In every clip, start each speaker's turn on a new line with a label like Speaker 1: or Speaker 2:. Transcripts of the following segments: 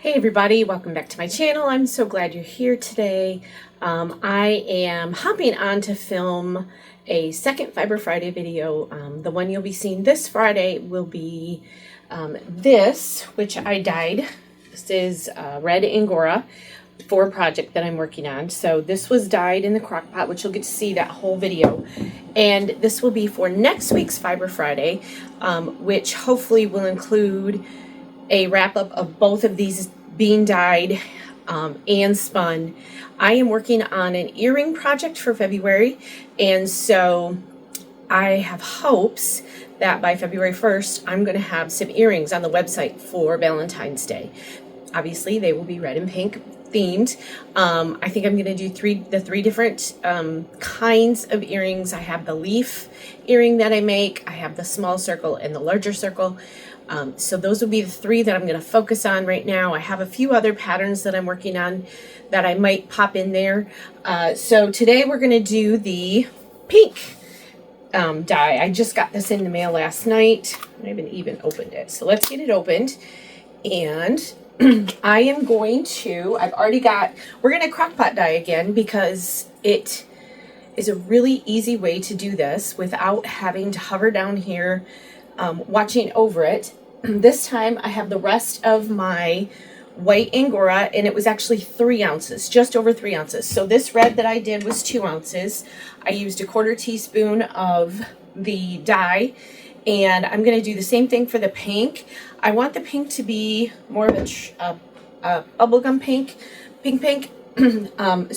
Speaker 1: Hey everybody, welcome back to my channel. I'm so glad you're here today. I am hopping on to film a second Fiber Friday video. The one you'll be seeing this Friday will be this, which I dyed. This is red Angora for a project that I'm working on. So this was dyed in the crock pot, which you'll get to see that whole video. And this will be for next week's Fiber Friday, which hopefully will include a wrap-up of both of these being dyed and spun. I am working on an earring project for February, and so I have hopes that by February 1st, I'm going to have some earrings on the website for Valentine's Day. Obviously, they will be red and pink themed. I think I'm going to do the three different kinds of earrings. I have the leaf earring that I make. I have the small circle and the larger circle. So those will be the three that I'm going to focus on right now. I have a few other patterns that I'm working on that I might pop in there. So today we're going to do the pink dye. I just got this in the mail last night. I haven't even opened it. So let's get it opened. And I am going to, we're going to crock pot dye again because it is a really easy way to do this without having to hover down here watching over it. This time I have the rest of my white Angora, and it was actually 3 ounces, just over 3 ounces. So this red that I did was 2 ounces. I used a 1/4 teaspoon of the dye, and I'm going to do the same thing for the pink. I want the pink to be more of a bubblegum pink.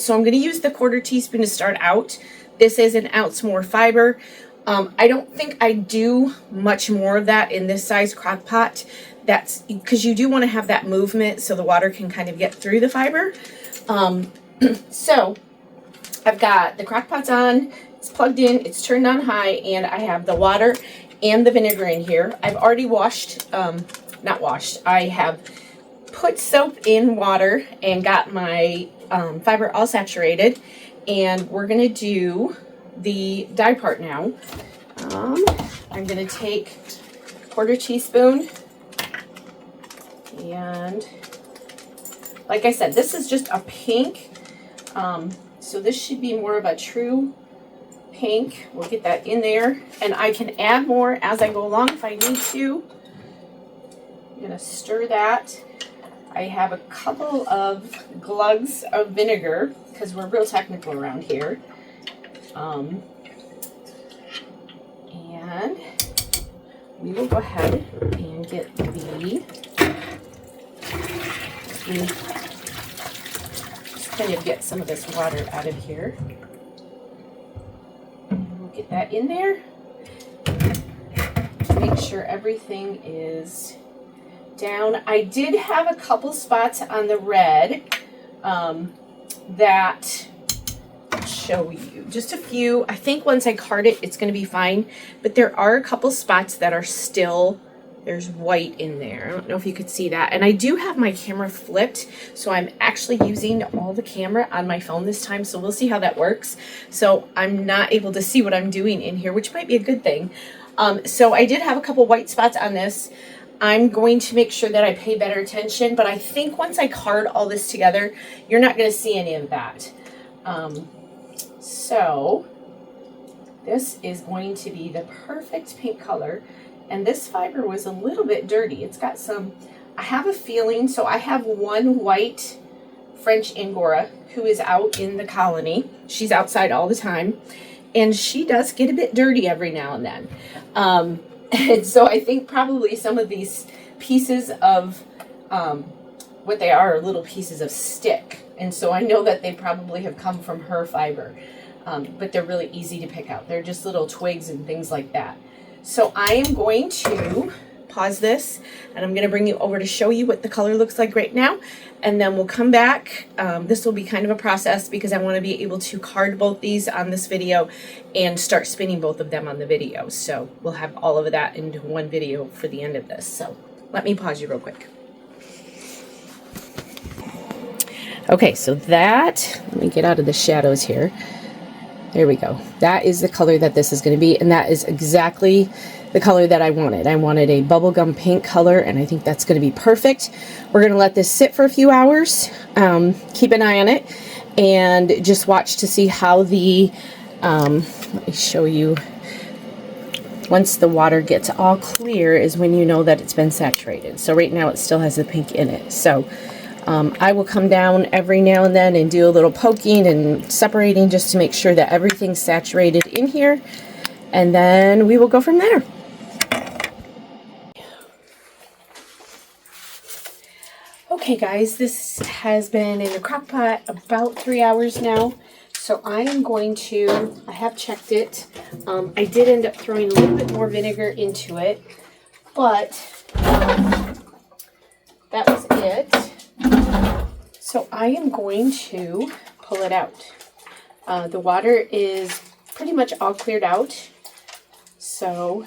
Speaker 1: So I'm going to use the 1/4 teaspoon to start out. This is 1 ounce more fiber. I don't think I do much more of that in this size crock pot. That's because you do want to have that movement so the water can kind of get through the fiber. So I've got the crock pot's on, it's plugged in, it's turned on high, and I have the water and the vinegar in here. I've already I have put soap in water and got my fiber all saturated, and we're going to do the dye part now. I'm going to take 1/4 teaspoon, and like I said, this is just a pink, so this should be more of a true pink. We'll get that in there, and I can add more as I go along if I need to. I'm going to stir that. I have a couple of glugs of vinegar because we're real technical around here. And we will go ahead and get just kind of get some of this water out of here. And we'll get that in there. Make sure everything is down. I did have a couple spots on the red that show you, just a few. I think once I card it, it's going to be fine, but there are a couple spots that are still, there's white in there. I don't know if you could see that, and I do have my camera flipped, so I'm actually using all the camera on my phone this time, so we'll see how that works. So I'm not able to see what I'm doing in here, which might be a good thing. So I did have a couple white spots on this. I'm going to make sure that I pay better attention, but I think once I card all this together, you're not going to see any of that. So this is going to be the perfect pink color, and this fiber was a little bit dirty. It's got some, I have a feeling, so I have one white French Angora who is out in the colony. She's outside all the time, and she does get a bit dirty every now and then. And so I think probably some of these pieces of what they are little pieces of stick. And so I know that they probably have come from her fiber, but they're really easy to pick out. They're just little twigs and things like that. So I am going to pause this, and I'm going to bring you over to show you what the color looks like right now, and then we'll come back. This will be kind of a process because I want to be able to card both these on this video and start spinning both of them on the video. So we'll have all of that into one video for the end of this. So let me pause you real quick. Okay, so that, let me get out of the shadows here. There we go. That is the color that this is going to be, and that is exactly the color that I wanted. I wanted a bubblegum pink color, and I think that's going to be perfect. We're going to let this sit for a few hours, keep an eye on it, and just watch to see how the, let me show you, once the water gets all clear is when you know that it's been saturated. So right now it still has the pink in it. So I will come down every now and then and do a little poking and separating just to make sure that everything's saturated in here. And then we will go from there. Okay guys, this has been in the crock pot about 3 hours now. So I am going to, I have checked it. I did end up throwing a little bit more vinegar into it, but that was it. So I am going to pull it out. The water is pretty much all cleared out. So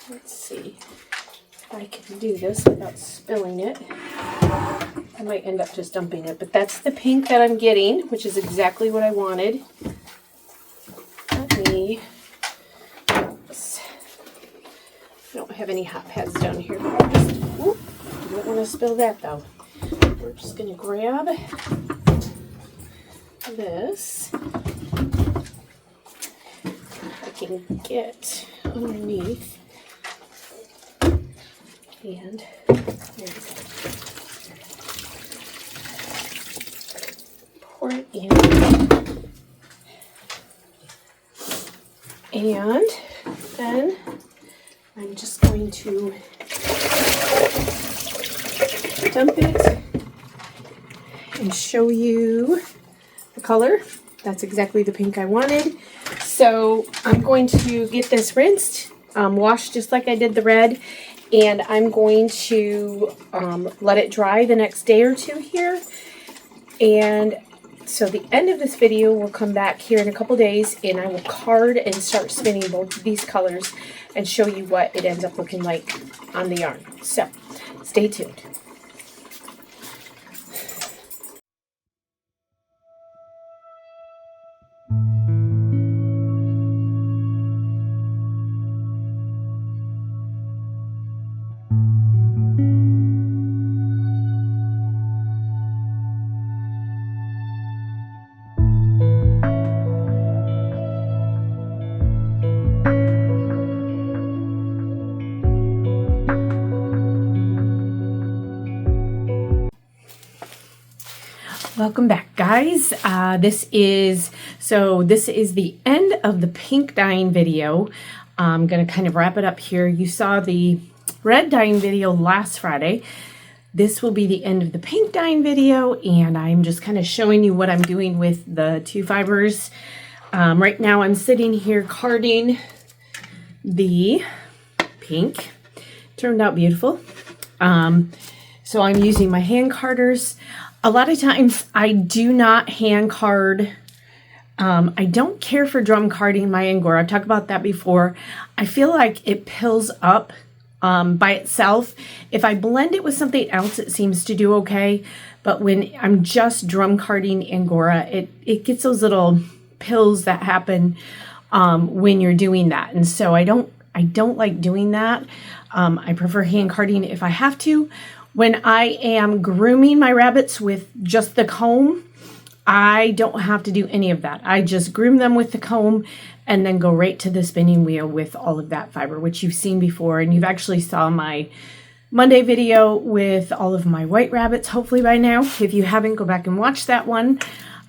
Speaker 1: let's see if I can do this without spilling it. I might end up just dumping it, but that's the pink that I'm getting, which is exactly what I wanted. Let me, oops. I don't have any hot pads down here, but I'll just, whoop, I don't want to spill that though. We're just going to grab this. I can get underneath, and there we go. Pour it in, and then I'm just going to dump it and show you the color. That's exactly the pink I wanted. So I'm going to get this rinsed, washed just like I did the red, and I'm going to let it dry the next day or two here. And so the end of this video will come back here in a couple days, and I will card and start spinning both of these colors and show you what it ends up looking like on the yarn. So stay tuned. Welcome back, guys. This is the end of the pink dyeing video. I'm going to kind of wrap it up here. You saw the red dyeing video last Friday. This will be the end of the pink dyeing video, and I'm just kind of showing you what I'm doing with the two fibers. Right now I'm sitting here carding the pink. Turned out beautiful. So I'm using my hand carders. A lot of times I do not hand card. I don't care for drum carding my Angora. I've talked about that before. I feel like it pills up by itself. If I blend it with something else, it seems to do okay. But when I'm just drum carding Angora, it gets those little pills that happen when you're doing that. And so I don't like doing that. I prefer hand carding if I have to. When I am grooming my rabbits with just the comb, I don't have to do any of that. I just groom them with the comb and then go right to the spinning wheel with all of that fiber, which you've seen before. And you've actually saw my Monday video with all of my white rabbits, hopefully by now. If you haven't, go back and watch that one.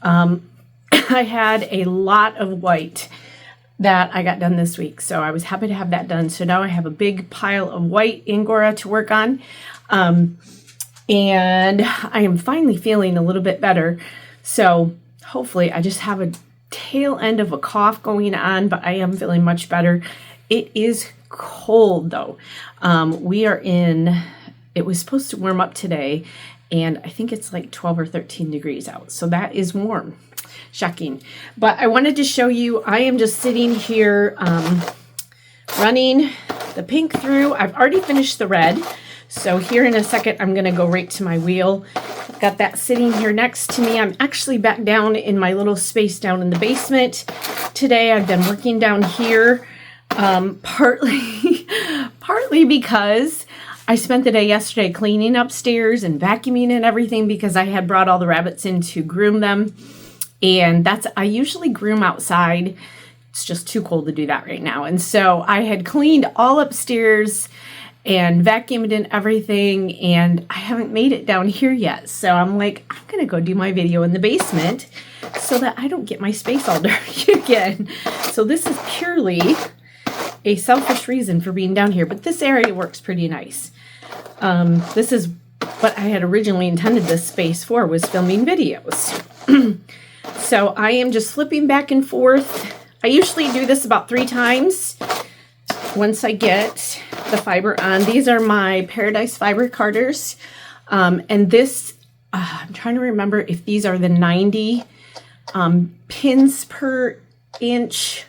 Speaker 1: I had a lot of white that I got done this week, so I was happy to have that done. So now I have a big pile of white Angora to work on. And I am finally feeling a little bit better. So hopefully I just have a tail end of a cough going on, but I am feeling much better. It is cold though. It was supposed to warm up today, and I think it's like 12 or 13 degrees out. So that is warm. Shocking. But I wanted to show you, I am just sitting here running the pink through. I've already finished the red. So here in a second, I'm going to go right to my wheel. I've got that sitting here next to me. I'm actually back down in my little space down in the basement today. I've been working down here partly partly because I spent the day yesterday cleaning upstairs and vacuuming and everything because I had brought all the rabbits in to groom them. And I usually groom outside. It's just too cold to do that right now. And so I had cleaned all upstairs and vacuumed and everything, and I haven't made it down here yet. So I'm like, I'm gonna go do my video in the basement so that I don't get my space all dirty again. So this is purely a selfish reason for being down here, but this area works pretty nice. This is what I had originally intended this space for, was filming videos. So I am just flipping back and forth. I usually do this about 3 times once I get the fiber on. These are my Paradise Fiber Carders. And this, I'm trying to remember if these are the 90 pins per inch.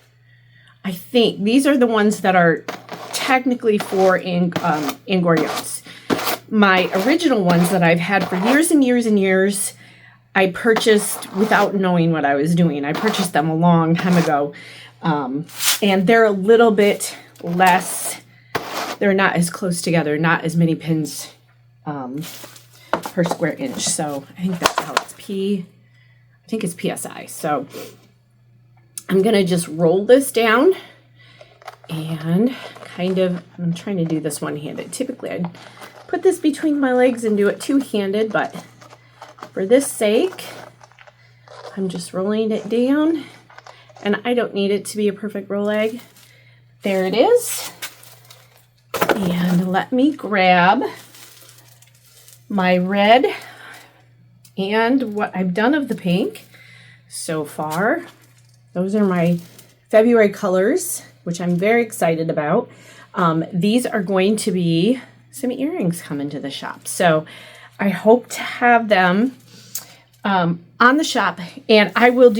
Speaker 1: I think these are the ones that are technically for Angora yarns. My original ones that I've had for years and years and years, I purchased without knowing what I was doing. I purchased them a long time ago. And they're a little bit less, they're not as close together, not as many pins per square inch. So I think that's how it's I think it's PSI. So I'm gonna just roll this down and I'm trying to do this one-handed. Typically I'd put this between my legs and do it two-handed, but for this sake, I'm just rolling it down, and I don't need it to be a perfect roll egg. There it is. And let me grab my red and what I've done of the pink so far. Those are my February colors, which I'm very excited about. These are going to be some earrings coming to the shop. So I hope to have them on the shop, and I will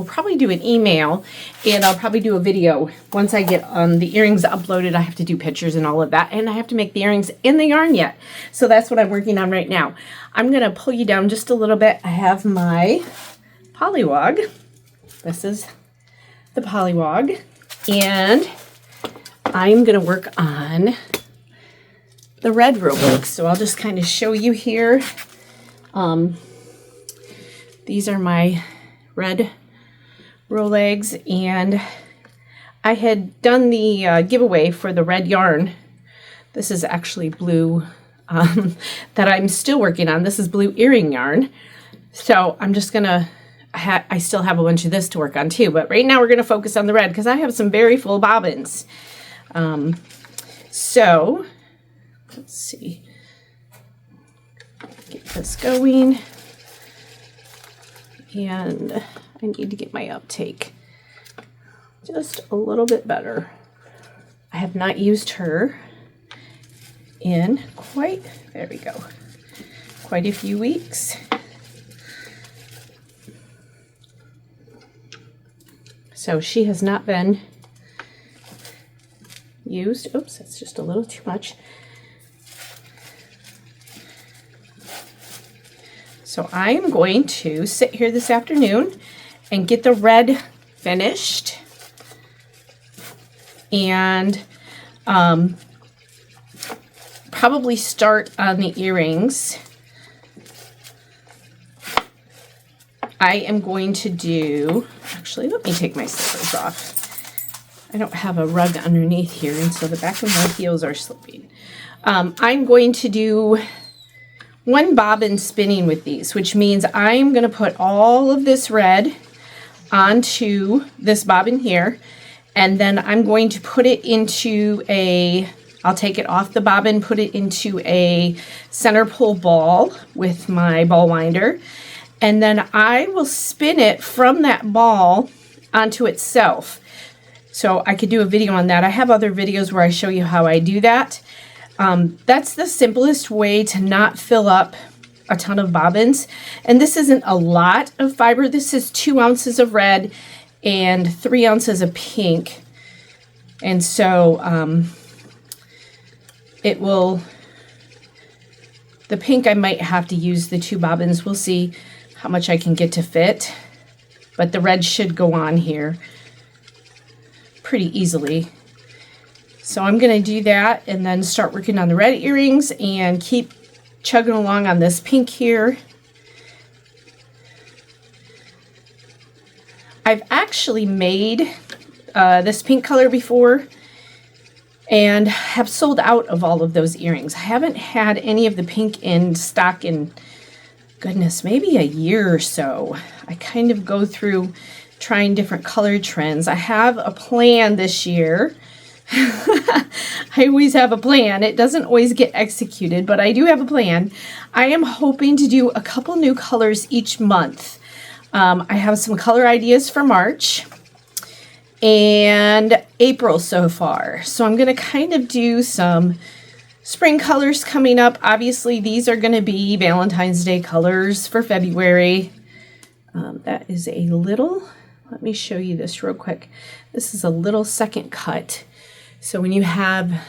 Speaker 1: probably do an email, and I'll probably do a video once I get the earrings uploaded. I have to do pictures and all of that, and I have to make the earrings in the yarn yet. So that's what I'm working on right now. I'm going to pull you down just a little bit. I have my polywog. This is the polywog, and I'm going to work on the red row. So I'll just kind of show you here. These are my red Rolegs, and I had done the giveaway for the red yarn. This is actually blue that I'm still working on. This is blue earring yarn. So I'm just gonna, I still have a bunch of this to work on too, but right now we're gonna focus on the red because I have some very full bobbins. So let's see, get this going. And I need to get my uptake just a little bit better. I have not used her in quite a few weeks. So she has not been used. Oops, that's just a little too much. So I am going to sit here this afternoon and get the red finished, and probably start on the earrings. I am going to do, actually, let me take my slippers off. I don't have a rug underneath here, and so the back of my heels are slipping. I'm going to do 1 bobbin spinning with these, which means I'm going to put all of this red onto this bobbin here, and then I'm going to put it into I'll take it off the bobbin, put it into a center pull ball with my ball winder, and then I will spin it from that ball onto itself. So I could do a video on that. I have other videos where I show you how I do that. That's the simplest way to not fill up a ton of bobbins. And this isn't a lot of fiber. This is 2 ounces of red and 3 ounces of pink. And so the pink I might have to use the 2 bobbins. We'll see how much I can get to fit. But the red should go on here pretty easily. So I'm going to do that and then start working on the red earrings and keep chugging along on this pink here. I've actually made this pink color before and have sold out of all of those earrings. I haven't had any of the pink in stock in, goodness, maybe a year or so. I kind of go through trying different color trends. I have a plan this year. I always have a plan. It doesn't always get executed, but I do have a plan. I am hoping to do a couple new colors each month. I have some color ideas for March and April so far. So I'm going to kind of do some spring colors coming up. Obviously, these are going to be Valentine's Day colors for February. That is a little, let me show you this real quick. This is a little second cut. So when you have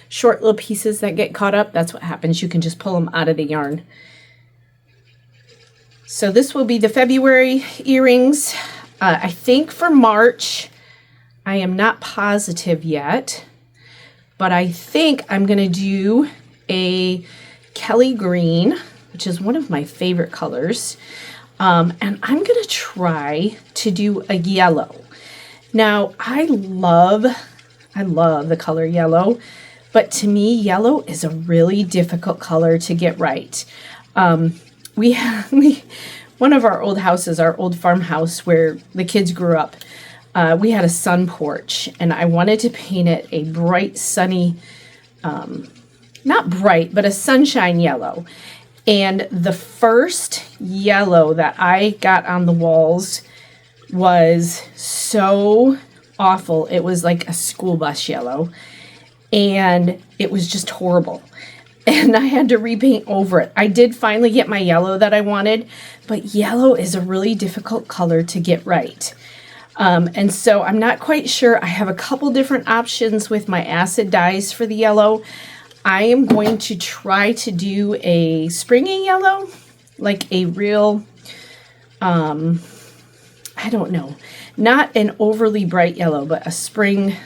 Speaker 1: short little pieces that get caught up, that's what happens. You can just pull them out of the yarn. So this will be the February earrings. I think for March, I am not positive yet, but I think I'm going to do a Kelly green, which is one of my favorite colors. And I'm going to try to do a yellow. Now, I love the color yellow, but to me, yellow is a really difficult color to get right. One of our old houses, our old farmhouse where the kids grew up, we had a sun porch, and I wanted to paint it a bright, sunny, not bright, but a sunshine yellow. And the first yellow that I got on the walls was so awful. It was like a school bus yellow, and it was just horrible. And I had to repaint over it. I did finally get my yellow that I wanted, but yellow is a really difficult color to get right. And so I'm not quite sure. I have a couple different options with my acid dyes for the yellow. I am going to try to do a springy yellow, like a real, I don't know, not an overly bright yellow, but a spring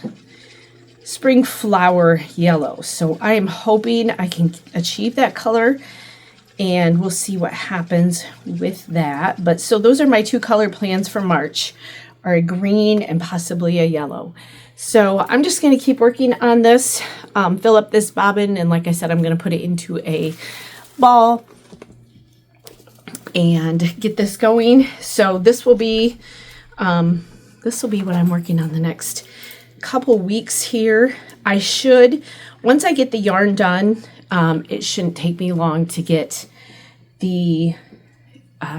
Speaker 1: flower yellow. So I am hoping I can achieve that color, and we'll see what happens with that. But so those are my two color plans for March, are a green and possibly a yellow. So I'm just going to keep working on this, fill up this bobbin, and like I said, I'm going to put it into a ball and get this going. So this will be what I'm working on the next couple weeks here. I should, once I get the yarn done, it shouldn't take me long to get the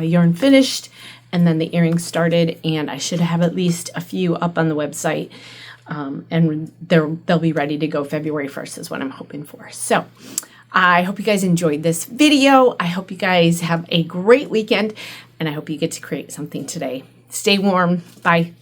Speaker 1: yarn finished and then the earrings started, and I should have at least a few up on the website, and they'll be ready to go February 1st is what I'm hoping for. So I hope you guys enjoyed this video. I hope you guys have a great weekend, and I hope you get to create something today. Stay warm. Bye.